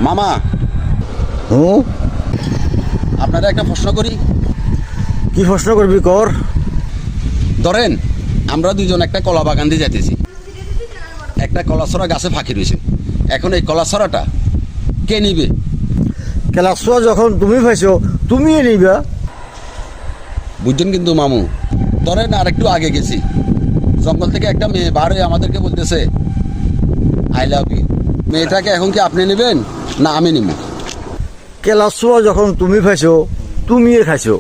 মামা আপনারা একটা প্রশ্ন করি। কি প্রশ্ন করবি কর। ধরেন আমরা দুইজন একটা কলা বাগান দিয়ে যাইতেছি, একটা কলাছড়া গাছে ফাঁকি রয়েছে। এখন এই কলাছড়াটা কে নিবে? ক্লাসুয়া যখন তুমি পাইছো তুমি নিবা। বুঝছেন কিন্তু মামু, ধরেন আর একটু আগে গেছি, জঙ্গল থেকে একটা মেয়ে বার হয়ে আমাদেরকে বলতেছে আই লাভ ইউ। মেয়েটাকে এখন কি আপনি নেবেন না আমি নিব? ক্লাসুয়া যখন তুমি পাইছো তুমি খাইছো,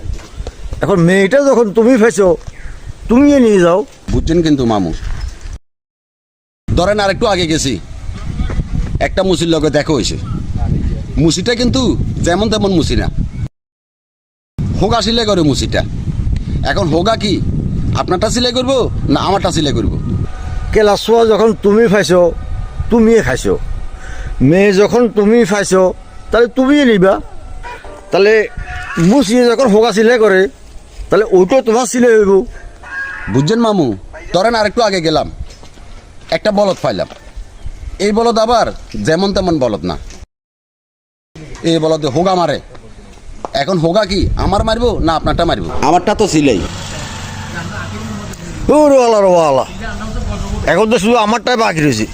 এখন মেয়েটা যখন তুমি পাইছো তুমি নিয়ে যাও। বুঝছেন কিন্তু মামু, ধরেন আর একটু আগে গেছি, একটা মুসির লগে দেখা হয়েছে। মুসিটা কিন্তু যেমন তেমন মুসি না, হোগা সিলাই করে মুসিটা। এখন হোগা কি আপনারটা সিলাই করবো না আমারটা সিলাই করবো? ক্লাসুয়া যখন তুমি পাইছো তুমি খাইছো, মেয়ে যখন তুমি পাইছো তাহলে তুমি নিবা। তাহলে মুসিয়ে যখন হোগা সিলাই করে তাহলে ওইটাও তোমার সিলাই হইব। বুঝছেন মামু, ধরেন আর একটু আগে গেলাম, একটা বলদ পাইলাম। এই বলদ আবার যেমন তেমন বলদ না, এই বলদে হোগা মারে। এখন হোগা কি আমার মারবো না আপনারটা মারবো? আমারটা তো সিলাই। ওরে আল্লাহ রে আল্লাহ, এখন তো শুধু আমারটাই বাকি রয়েছে।